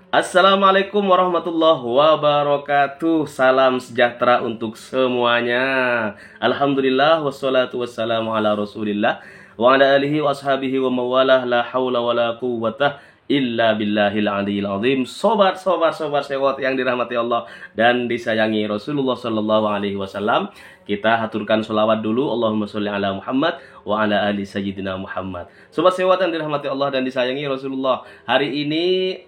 Assalamualaikum warahmatullahi wabarakatuh. Salam sejahtera untuk semuanya. Alhamdulillah wassalatu wassalamu ala Rasulillah wa ala alihi wa ashabihi wa mawalah, la haula wala quwwata illa billahil aliyil azim. Sobat sewot yang dirahmati Allah dan disayangi Rasulullah sallallahu alaihi wasallam. Kita haturkan sholawat dulu. Allahumma sholli ala Muhammad wa ala ali sayyidina Muhammad. Sobat sewot yang dirahmati Allah dan disayangi Rasulullah. Hari ini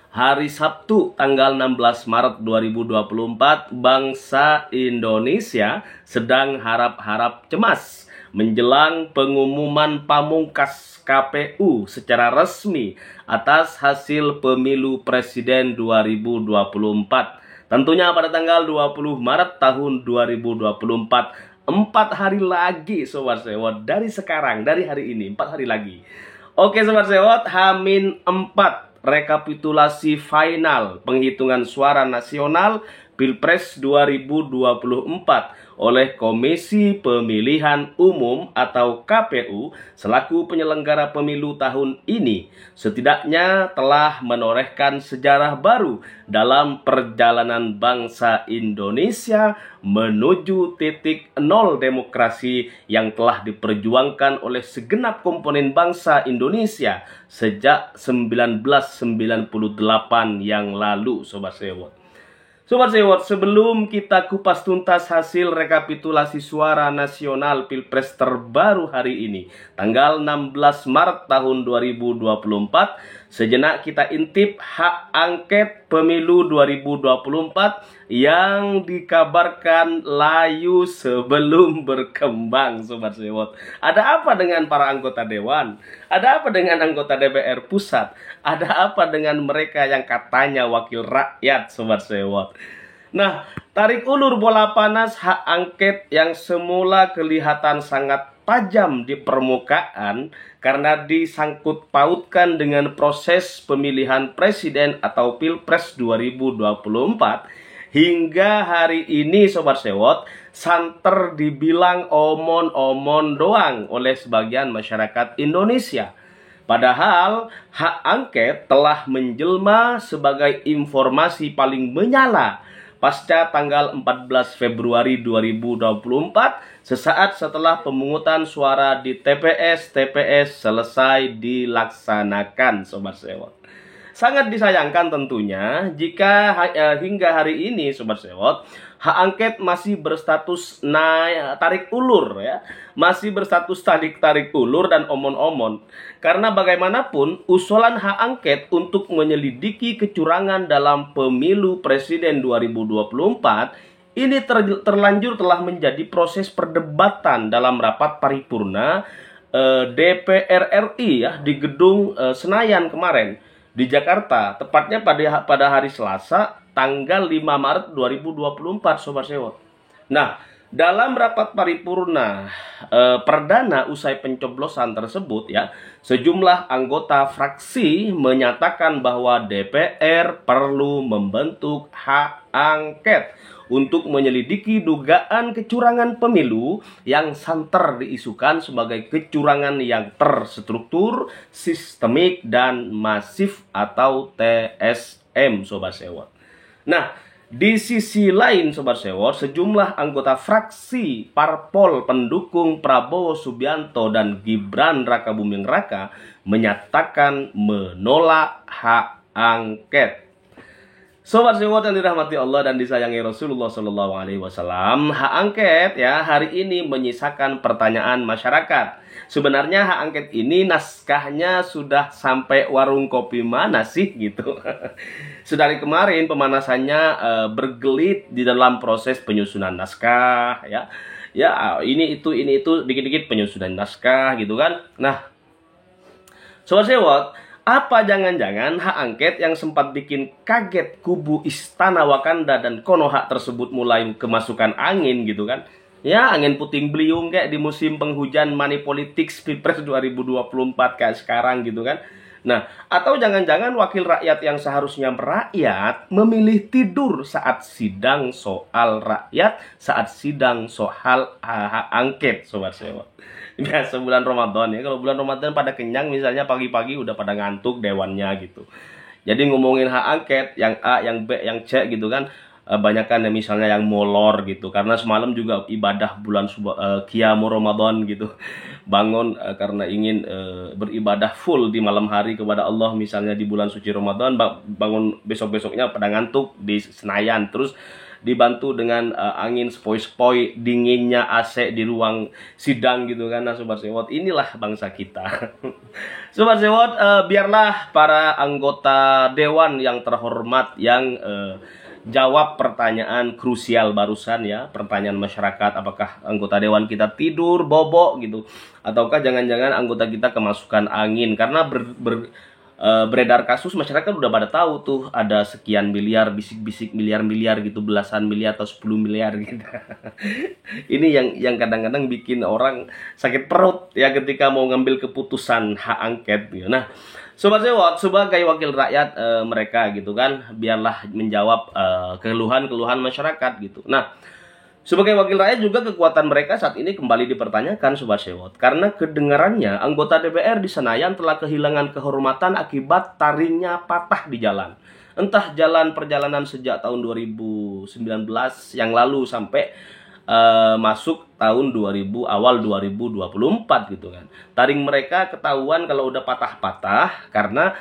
hari Sabtu tanggal 16 Maret 2024, bangsa Indonesia sedang harap-harap cemas menjelang pengumuman pamungkas KPU secara resmi atas hasil pemilu presiden 2024. Tentunya pada tanggal 20 Maret tahun 2024, 4 hari lagi Sobat Sewot dari sekarang, dari hari ini 4 hari lagi. Oke Sobat Sewot, H-4 rekapitulasi final penghitungan suara nasional Pilpres 2024 oleh Komisi Pemilihan Umum atau KPU selaku penyelenggara pemilu tahun ini setidaknya telah menorehkan sejarah baru dalam perjalanan bangsa Indonesia menuju titik nol demokrasi yang telah diperjuangkan oleh segenap komponen bangsa Indonesia sejak 1998 yang lalu Sobat Sewot. Sobat Sewot, sebelum kita kupas tuntas hasil rekapitulasi suara nasional Pilpres terbaru hari ini, tanggal 16 Maret tahun 2024, sejenak kita intip hak angket pemilu 2024 yang dikabarkan layu sebelum berkembang, Sobat Sewot. Ada apa dengan para anggota Dewan? Ada apa dengan anggota DPR Pusat? Ada apa dengan mereka yang katanya wakil rakyat, Sobat Sewot? Nah, tarik ulur bola panas hak angket yang semula kelihatan sangat tajam di permukaan karena disangkut pautkan dengan proses pemilihan presiden atau Pilpres 2024, hingga hari ini Sobat Sewot santer dibilang omon-omon doang oleh sebagian masyarakat Indonesia. Padahal hak angket telah menjelma sebagai informasi paling menyala pasca tanggal 14 Februari 2024 sesaat setelah pemungutan suara di TPS selesai dilaksanakan Sobat Sewot. Sangat disayangkan tentunya jika hingga hari ini Sobat Sewot hak angket masih berstatus tarik ulur ya. Masih berstatus tarik ulur dan omon-omon. Karena bagaimanapun usulan hak angket untuk menyelidiki kecurangan dalam pemilu presiden 2024 ini terlanjur telah menjadi proses perdebatan dalam rapat paripurna DPR RI ya di gedung Senayan kemarin di Jakarta, tepatnya pada hari Selasa tanggal 5 Maret 2024 Sobat Sewot. Nah, dalam rapat paripurna perdana usai pencoblosan tersebut ya, sejumlah anggota fraksi menyatakan bahwa DPR perlu membentuk hak angket untuk menyelidiki dugaan kecurangan pemilu yang santer diisukan sebagai kecurangan yang terstruktur, sistemik, dan masif atau TSM Sobat Sewot. Nah, di sisi lain Sobat Sewot, sejumlah anggota fraksi parpol pendukung Prabowo Subianto dan Gibran Rakabuming Raka menyatakan menolak hak angket. Sobat Sewot yang dirahmati Allah dan disayangi Rasulullah Sallallahu Alaihi Wasallam, hak angket ya hari ini menyisakan pertanyaan masyarakat. Sebenarnya hak angket ini naskahnya sudah sampai warung kopi mana sih gitu. Sedari kemarin pemanasannya bergelit di dalam proses penyusunan naskah ya. Ya ini itu dikit-dikit penyusunan naskah gitu kan. Nah, Sobat Sewot, apa jangan-jangan hak angket yang sempat bikin kaget kubu Istana Wakanda dan Konoha tersebut mulai kemasukan angin gitu kan? Ya, angin puting beliung kayak di musim penghujan money politics Pilpres 2024 kayak sekarang gitu kan? Nah, atau jangan-jangan wakil rakyat yang seharusnya merakyat memilih tidur saat sidang soal rakyat, saat sidang soal hak angket Sobat Sewot. Biasa bulan Ramadan ya. Kalau bulan Ramadan pada kenyang misalnya pagi-pagi udah pada ngantuk dewannya gitu. Jadi ngomongin hak angket yang A, yang B, yang C gitu kan, banyakan ya misalnya yang molor gitu. Karena semalam juga ibadah bulan Qiyamul Ramadan gitu. Bangun karena ingin beribadah full di malam hari kepada Allah misalnya di bulan suci Ramadan, bangun besok-besoknya pada ngantuk di Senayan, terus dibantu dengan angin sepoi-sepoi, dinginnya AC di ruang sidang gitu kan. Nah Sobat Sewot, inilah bangsa kita. Sobat Sewot, biarlah para anggota dewan yang terhormat yang jawab pertanyaan krusial barusan ya, pertanyaan masyarakat, apakah anggota dewan kita tidur bobok gitu, ataukah jangan-jangan anggota kita kemasukan angin. Karena beredar kasus, masyarakat udah pada tahu tuh ada sekian miliar, bisik-bisik miliar-miliar gitu, belasan miliar atau 10 miliar gitu. Ini yang kadang-kadang bikin orang sakit perut ya ketika mau ngambil keputusan hak angket gitu. Nah, Sobat Sewot, sebagai wakil rakyat mereka gitu kan, biarlah menjawab keluhan-keluhan masyarakat gitu. Nah, sebagai wakil rakyat juga kekuatan mereka saat ini kembali dipertanyakan Sobat Sewot. Karena kedengarannya anggota DPR di Senayan telah kehilangan kehormatan akibat taringnya patah di jalan. Entah jalan perjalanan sejak tahun 2019 yang lalu sampai masuk tahun awal 2024 gitu kan. Taring mereka ketahuan kalau udah patah-patah karena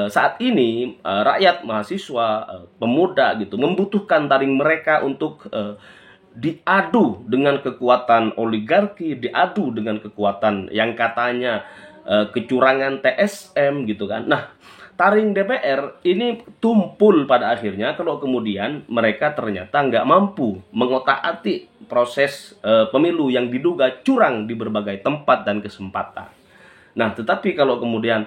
saat ini rakyat, mahasiswa, pemuda gitu membutuhkan taring mereka untuk diadu dengan kekuatan oligarki, diadu dengan kekuatan yang katanya kecurangan TSM gitu kan. Nah, taring DPR ini tumpul pada akhirnya kalau kemudian mereka ternyata nggak mampu mengotak-atik proses pemilu yang diduga curang di berbagai tempat dan kesempatan. Nah, tetapi kalau kemudian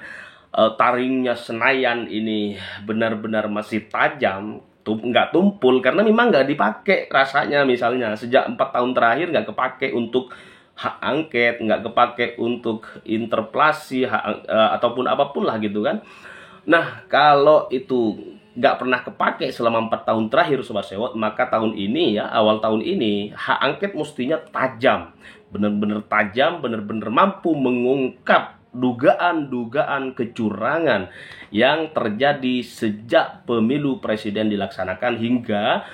taringnya Senayan ini benar-benar masih tajam, nggak tumpul karena memang nggak dipakai rasanya, misalnya sejak 4 tahun terakhir nggak kepake untuk hak angket, nggak kepake untuk interpelasi ataupun apapun lah gitu kan. Nah, kalau itu nggak pernah kepake selama 4 tahun terakhir Sobat Sewot, maka tahun ini ya, awal tahun ini hak angket mestinya tajam, benar-benar tajam, benar-benar mampu mengungkap dugaan-dugaan kecurangan yang terjadi sejak pemilu presiden dilaksanakan hingga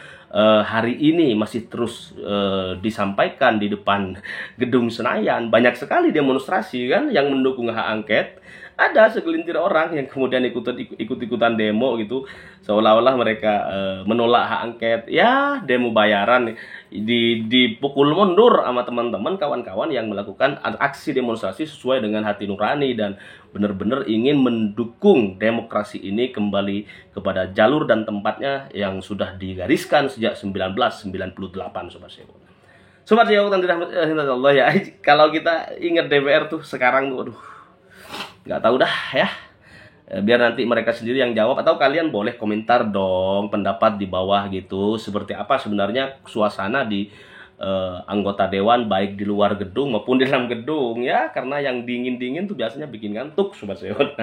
hari ini masih terus disampaikan di depan gedung Senayan. Banyak sekali demonstrasi kan yang mendukung hak angket. Ada segelintir orang yang kemudian ikut-ikutan demo gitu, seolah-olah mereka menolak hak angket. Ya, demo bayaran, dipukul mundur sama teman-teman kawan-kawan yang melakukan aksi demonstrasi sesuai dengan hati nurani dan benar-benar ingin mendukung demokrasi ini kembali kepada jalur dan tempatnya yang sudah digariskan sejak 1998 Sobat Sewot. Sobat Sewot dan Allah ya, kalau kita ingat DPR tuh sekarang tuh aduh, nggak tahu dah ya. Biar nanti mereka sendiri yang jawab, atau kalian boleh komentar dong pendapat di bawah gitu, seperti apa sebenarnya suasana di anggota dewan, baik di luar gedung maupun di dalam gedung ya, karena yang dingin-dingin tuh biasanya bikin ngantuk Sobat Sewot.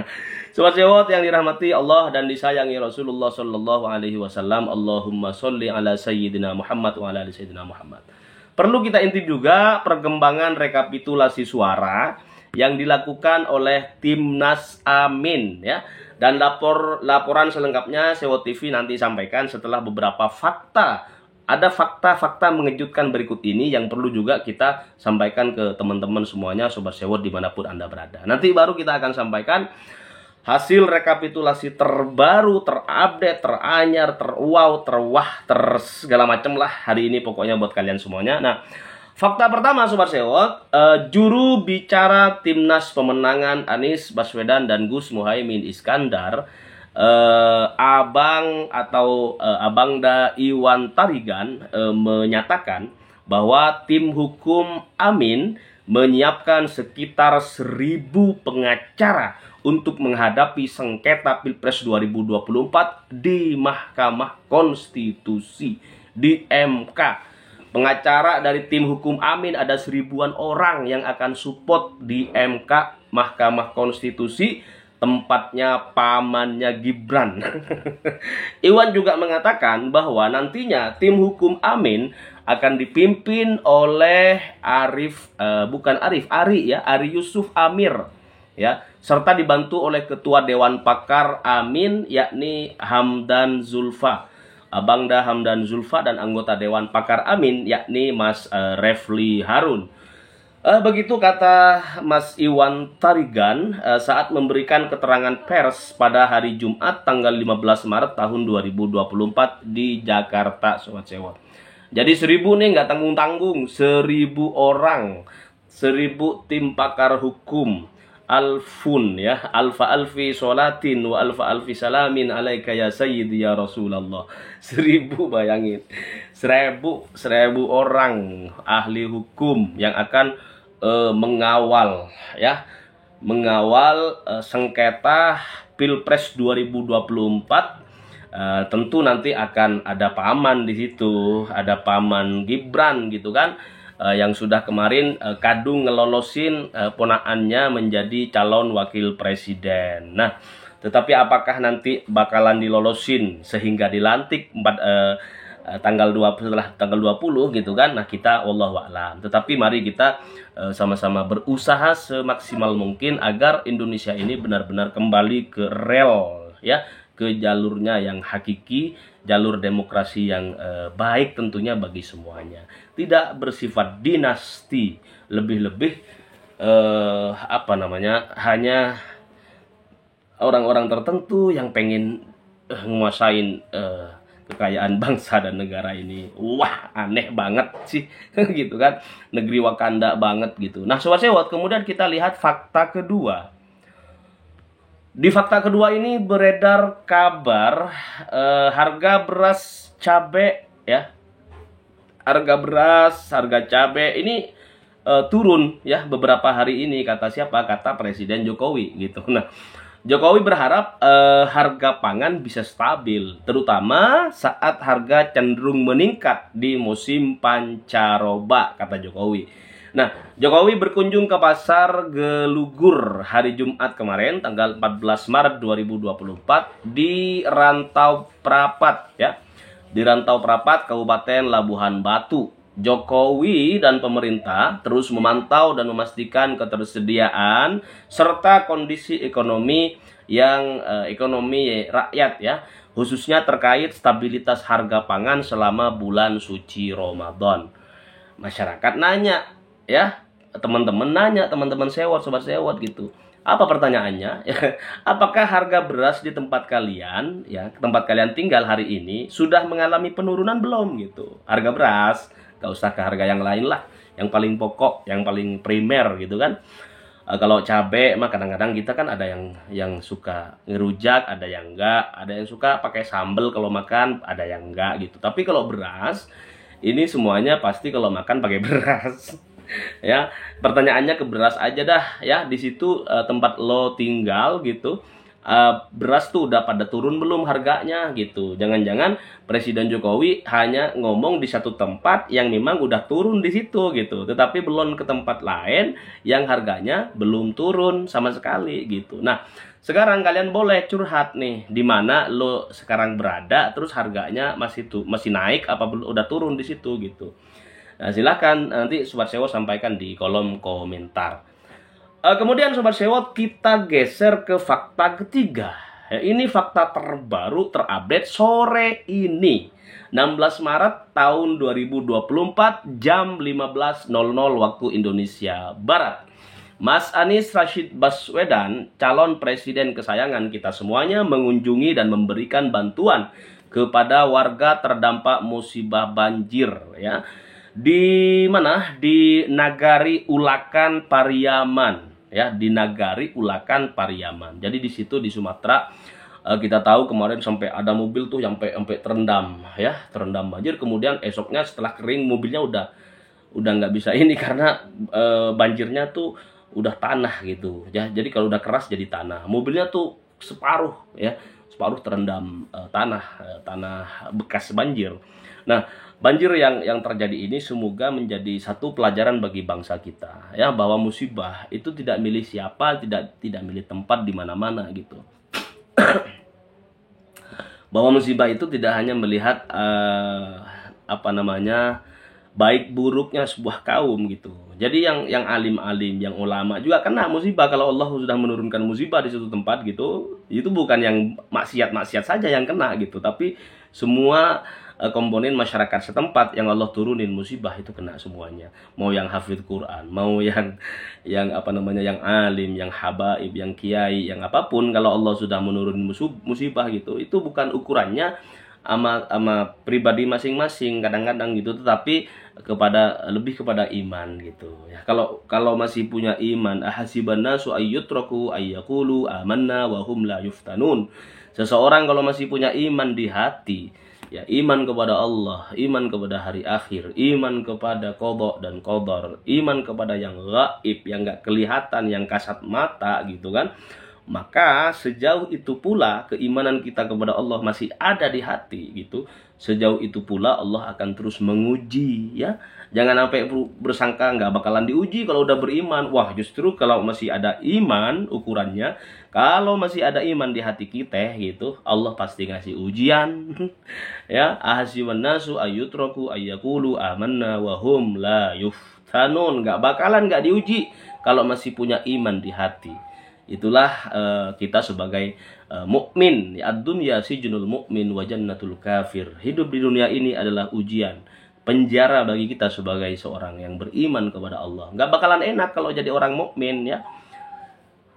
Sobat Sewot yang dirahmati Allah dan disayangi Rasulullah Shallallahu Alaihi Wasallam, Allahumma sholli ala Sayyidina Muhammad wa ala ali Sayyidina Muhammad. Perlu kita intip juga perkembangan rekapitulasi suara yang dilakukan oleh Timnas Amin ya, dan laporan selengkapnya Sewot TV nanti sampaikan setelah beberapa fakta. Ada fakta-fakta mengejutkan berikut ini yang perlu juga kita sampaikan ke teman-teman semuanya Sobat Sewot dimanapun Anda berada. Nanti baru kita akan sampaikan hasil rekapitulasi terbaru, terupdate, teranyar, terwow, terwah, segala macam lah hari ini pokoknya buat kalian semuanya. Nah, fakta pertama Sobat Sewot, juru bicara Timnas pemenangan Anies Baswedan dan Gus Muhaimin Iskandar, Abangda Iwan Tarigan menyatakan bahwa tim hukum Amin menyiapkan sekitar 1.000 pengacara untuk menghadapi sengketa Pilpres 2024 di Mahkamah Konstitusi, di MK. Pengacara dari tim hukum Amin ada 1000-an orang yang akan support di MK Mahkamah Konstitusi tempatnya pamannya Gibran. Iwan juga mengatakan bahwa nantinya tim hukum Amin akan dipimpin oleh Ari Yusuf Amir, ya, serta dibantu oleh Ketua Dewan Pakar Amin yakni Hamdan Zulfa, Bangda Hamdan Zulfa, dan anggota Dewan Pakar Amin yakni Mas Refli Harun. Begitu kata Mas Iwan Tarigan saat memberikan keterangan pers pada hari Jumat tanggal 15 Maret tahun 2024 di Jakarta, Sobat Sewot. Jadi 1000 nih nggak tanggung-tanggung, 1000 orang, 1000 tim pakar hukum, alfun ya, alfa alfi sholatin wa alfa alfi salamin alaika ya sayyidi ya Rasulullah. 1000, bayangin, 1000 orang ahli hukum yang akan mengawal sengketa Pilpres 2024. Tentu nanti akan ada paman di situ, ada paman Gibran gitu kan, yang sudah kemarin kadung ngelolosin ponakannya menjadi calon wakil presiden. Nah, tetapi apakah nanti bakalan dilolosin sehingga dilantik setelah tanggal 20 gitu kan. Nah, kita wallahu a'lam. Tetapi mari kita sama-sama berusaha semaksimal mungkin agar Indonesia ini benar-benar kembali ke rel, ya, ke jalurnya yang hakiki, jalur demokrasi yang baik tentunya bagi semuanya. Tidak bersifat dinasti, lebih-lebih hanya orang-orang tertentu yang pengen nguasain kekayaan bangsa dan negara ini. Wah, aneh banget sih gitu kan, negeri Wakanda banget gitu. Nah, Sobat Sewot, kemudian kita lihat fakta kedua. Di fakta kedua ini beredar kabar harga beras cabai, ya, harga beras, harga cabai ini turun ya beberapa hari ini, kata siapa? Kata Presiden Jokowi gitu. Nah, Jokowi berharap harga pangan bisa stabil, terutama saat harga cenderung meningkat di musim pancaroba, kata Jokowi. Nah, Jokowi berkunjung ke pasar Gelugur hari Jumat kemarin, tanggal 14 Maret 2024 di Rantau Prapat, ya, di Rantau Prapat, Kabupaten Labuhan Batu. Jokowi dan pemerintah terus memantau dan memastikan ketersediaan serta kondisi ekonomi rakyat, ya, khususnya terkait stabilitas harga pangan selama bulan suci Ramadan. Masyarakat nanya, ya, teman-teman Sewot, Sobat Sewot gitu. Apa pertanyaannya? Apakah harga beras di tempat kalian, ya, tempat kalian tinggal hari ini sudah mengalami penurunan belum gitu? Harga beras, gak usah ke harga yang lain lah, yang paling pokok, yang paling primer gitu kan. Kalau cabai mah kadang-kadang kita kan ada yang suka ngerujak, ada yang enggak, ada yang suka pakai sambal kalau makan, ada yang enggak gitu. Tapi kalau beras ini semuanya pasti kalau makan pakai beras. Ya, pertanyaannya ke beras aja dah, ya, di situ tempat lo tinggal gitu. Beras tuh udah pada turun belum harganya gitu. Jangan-jangan Presiden Jokowi hanya ngomong di satu tempat yang memang udah turun di situ gitu, tetapi belum ke tempat lain yang harganya belum turun sama sekali gitu. Nah, sekarang kalian boleh curhat nih, di mana lo sekarang berada, terus harganya masih naik apa udah turun di situ gitu. Nah, silakan nanti Sobat Sewot sampaikan di kolom komentar. Kemudian Sobat Sewot, kita geser ke fakta ketiga. Ini fakta terbaru terupdate sore ini, 16 Maret tahun 2024 jam 15.00 waktu Indonesia Barat. Mas Anies Rashid Baswedan, calon presiden kesayangan kita semuanya, mengunjungi dan memberikan bantuan kepada warga terdampak musibah banjir, ya. Di mana? Di Nagari Ulakan Pariaman, ya, di Nagari Ulakan Pariaman. Jadi di situ di Sumatera, kita tahu kemarin sampai ada mobil tuh sampai terendam, ya, terendam banjir. Kemudian esoknya setelah kering mobilnya udah nggak bisa ini karena banjirnya tuh udah tanah gitu, ya. Jadi kalau udah keras jadi tanah. Mobilnya tuh separuh, ya, separuh terendam tanah bekas banjir. Nah, banjir yang terjadi ini semoga menjadi satu pelajaran bagi bangsa kita, ya, bahwa musibah itu tidak milih siapa, tidak milih tempat di mana-mana gitu. Bahwa musibah itu tidak hanya melihat baik buruknya sebuah kaum gitu. Jadi yang alim-alim, yang ulama juga kena musibah. Kalau Allah sudah menurunkan musibah di suatu tempat gitu, itu bukan yang maksiat-maksiat saja yang kena gitu, tapi semua komponen masyarakat setempat yang Allah turunin musibah itu kena semuanya. Mau yang hafidz Quran, mau yang yang alim, yang habaib, yang kiai, yang apapun, kalau Allah sudah menurun musibah gitu, itu bukan ukurannya ama pribadi masing-masing kadang-kadang gitu, tetapi lebih kepada iman gitu ya. Kalau masih punya iman, ahasiban nasu ayyutraku ayyaqulu amanna wa hum la yuftanun. Seseorang kalau masih punya iman di hati, ya, iman kepada Allah, iman kepada hari akhir, iman kepada qada dan qadar, iman kepada yang gaib, yang gak kelihatan, yang kasat mata gitu kan, maka sejauh itu pula keimanan kita kepada Allah masih ada di hati gitu, sejauh itu pula Allah akan terus menguji, ya. Jangan sampai bersangka nggak bakalan diuji kalau udah beriman. Wah, justru kalau masih ada iman, ukurannya kalau masih ada iman di hati kita gitu, Allah pasti ngasih ujian. Ya, ahasiban nasu ayyutraku ayyaqulu amanna wa hum la yuftanun. Nggak diuji kalau masih punya iman di hati. Itulah kita sebagai mukmin. Ad-dunya sijnul mukmin wa jannatul kafir. Hidup di dunia ini adalah ujian, penjara bagi kita sebagai seorang yang beriman kepada Allah. Nggak bakalan enak kalau jadi orang mukmin, ya.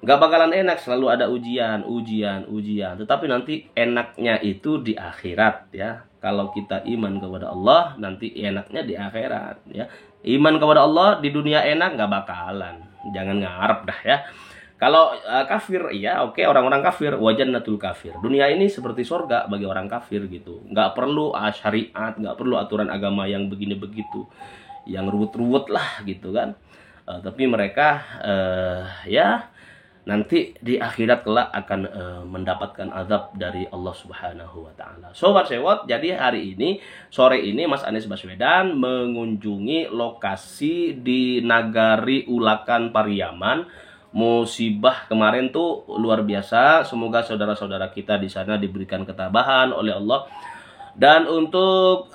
Nggak bakalan enak, selalu ada ujian. Tetapi nanti enaknya itu di akhirat, ya. Kalau kita iman kepada Allah, nanti enaknya di akhirat, ya. Iman kepada Allah di dunia enak nggak bakalan. Jangan ngarep dah, ya. Kalau kafir, ya oke, orang-orang kafir, wajannatul kafir. Dunia ini seperti surga bagi orang kafir gitu. Nggak perlu syariat, nggak perlu aturan agama yang begini begitu, yang ruwet-ruwet lah gitu kan. Tapi mereka ya nanti di akhirat kelak akan mendapatkan azab dari Allah Subhanahu wa taala. Sobat Sewot, jadi hari ini, sore ini Mas Anies Baswedan mengunjungi lokasi di Nagari Ulakan Pariaman. Musibah kemarin tuh luar biasa. Semoga saudara-saudara kita di sana diberikan ketabahan oleh Allah. Dan untuk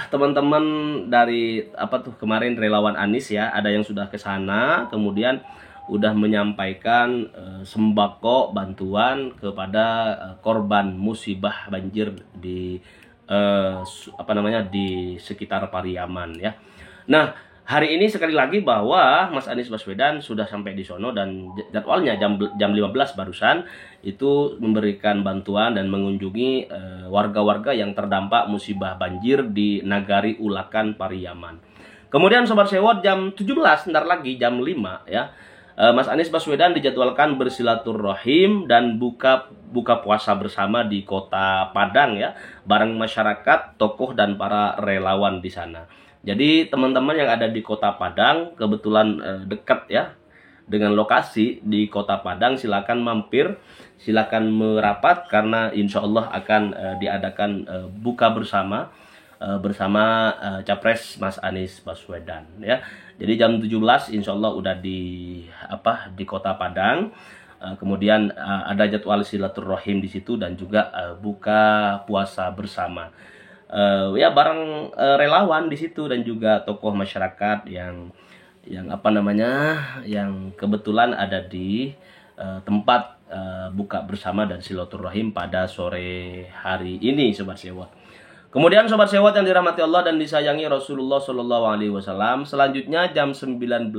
teman-teman dari kemarin relawan Anies, ya, ada yang sudah ke sana, kemudian udah menyampaikan sembako bantuan kepada korban musibah banjir di di sekitar Pariaman, ya. Nah, hari ini sekali lagi bahwa Mas Anies Baswedan sudah sampai di sono, dan jadwalnya jam 15 barusan itu memberikan bantuan dan mengunjungi warga-warga yang terdampak musibah banjir di Nagari Ulakan Pariaman. Kemudian Sobat Sewot, jam 17, ntar lagi jam 5, ya, Mas Anies Baswedan dijadwalkan bersilaturahim dan buka puasa bersama di Kota Padang, ya, bareng masyarakat, tokoh dan para relawan di sana. Jadi teman-teman yang ada di Kota Padang, kebetulan dekat, ya, dengan lokasi di Kota Padang, silakan mampir, silakan merapat, karena insya Allah akan diadakan buka bersama Capres Mas Anies Baswedan, ya. Jadi jam 17 insya Allah udah di Kota Padang. Kemudian ada jadwal silaturahim di situ dan juga buka puasa bersama. Ya, bareng relawan di situ dan juga tokoh masyarakat yang kebetulan ada di tempat buka bersama dan silaturahim pada sore hari ini, Sobat Sewot. Kemudian Sobat Sewot yang dirahmati Allah dan disayangi Rasulullah SAW, selanjutnya jam 19.00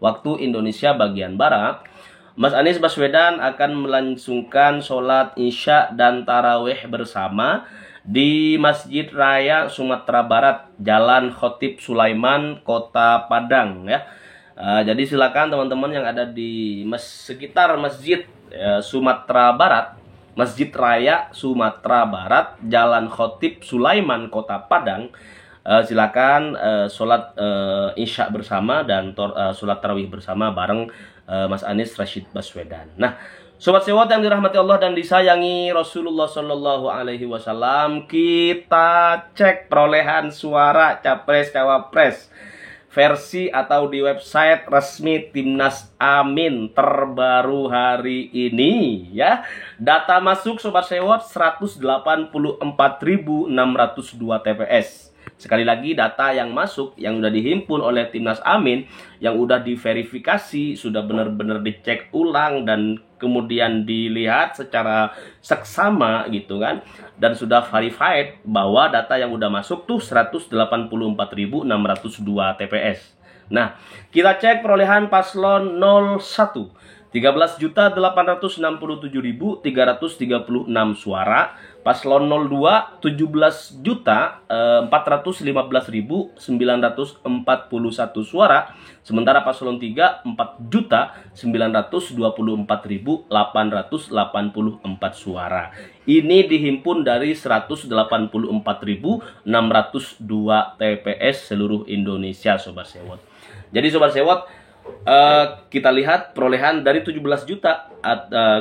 waktu Indonesia bagian Barat, Mas Anies Baswedan akan melangsungkan sholat Isya dan Tarawih bersama di Masjid Raya Sumatera Barat, Jalan Khotib Sulaiman, Kota Padang, ya. Jadi silakan teman-teman yang ada di sekitar Masjid Sumatera Barat, Masjid Raya Sumatera Barat, Jalan Khotib Sulaiman, Kota Padang, silakan sholat Isya bersama dan sholat Tarawih bersama bareng Mas Anies Rashid Baswedan. Nah, Sobat Sewot yang dirahmati Allah dan disayangi Rasulullah Shallallahu Alaihi Wasallam, kita cek perolehan suara capres-cawapres versi atau di website resmi Timnas Amin terbaru hari ini ya. Data masuk Sobat Sewot 184.602 TPS. Sekali lagi, data yang masuk yang sudah dihimpun oleh Timnas Amin, yang sudah diverifikasi, sudah benar-benar dicek ulang dan kemudian dilihat secara seksama gitu kan, dan sudah verified bahwa data yang sudah masuk tuh 184.602 TPS. Nah, kita cek perolehan paslon 01 13.867.336 suara, paslon 02 17.415.941 suara, sementara paslon 3 4.924.884 suara. Ini dihimpun dari 184.602 TPS seluruh Indonesia, Sobat Sewot. Jadi Sobat Sewot, kita lihat perolehan dari 17 juta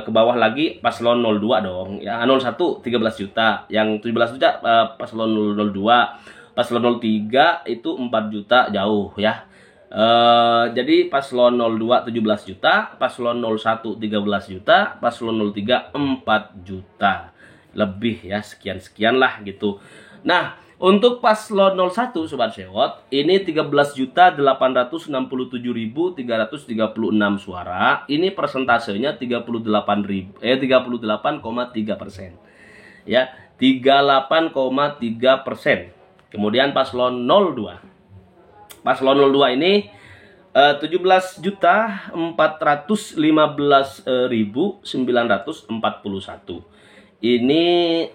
ke bawah lagi paslon 02 dong ya, 01 13 juta, yang 17 juta paslon 02, paslon 03 itu 4 juta jauh ya. Jadi paslon 02 17 juta, paslon 01 13 juta, paslon 03 4 juta lebih ya, sekian lah gitu. Nah, untuk paslon 01 Sobat Sewot, ini 13.867.336 suara. Ini persentasenya 38,3%. Ya, 38,3%. Kemudian paslon 02. Paslon 02 ini 17.415.941. Ini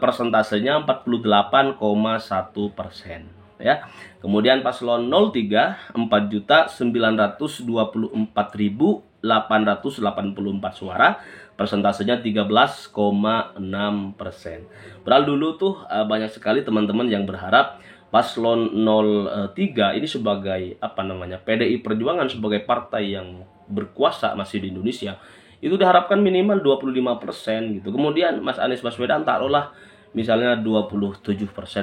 persentasenya 48,1% ya. Kemudian paslon 03 4.924.884 suara, persentasenya 13,6%. Padahal dulu tuh banyak sekali teman-teman yang berharap paslon 03 ini sebagai PDI Perjuangan, sebagai partai yang berkuasa masih di Indonesia, itu diharapkan minimal 25% gitu. Kemudian Mas Anies Baswedan taruhlah misalnya 27%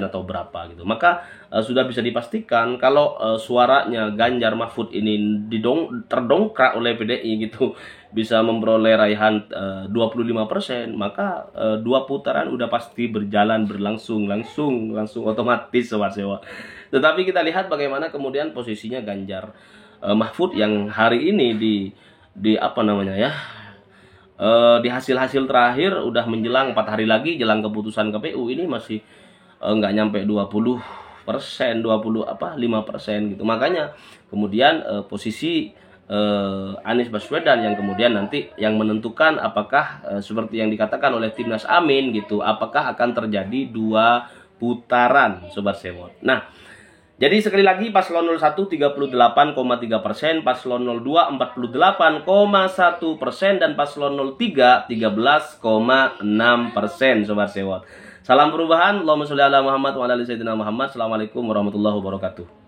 atau berapa gitu. Maka sudah bisa dipastikan kalau suaranya Ganjar Mahfud ini terdongkrak oleh PDI gitu, bisa memperoleh raihan 25%, maka 2 putaran udah pasti berlangsung otomatis Sobat Sewot. Tetapi kita lihat bagaimana kemudian posisinya Ganjar Mahfud yang hari ini di hasil terakhir udah menjelang 4 hari lagi jelang keputusan KPU, ini masih nggak nyampe 20%, 5% gitu. Makanya kemudian posisi Anies Baswedan yang kemudian nanti yang menentukan apakah seperti yang dikatakan oleh Timnas Amin gitu, apakah akan terjadi 2 putaran Sobat Sewot. Nah, jadi sekali lagi paslon 01 38,3%, paslon 02 48,1%, dan paslon 03 13,6% Sobat Sewot. Salam perubahan. Allahumma sholli ala Muhammad wa ala ali sayyidina Muhammad. Assalamualaikum warahmatullahi wabarakatuh.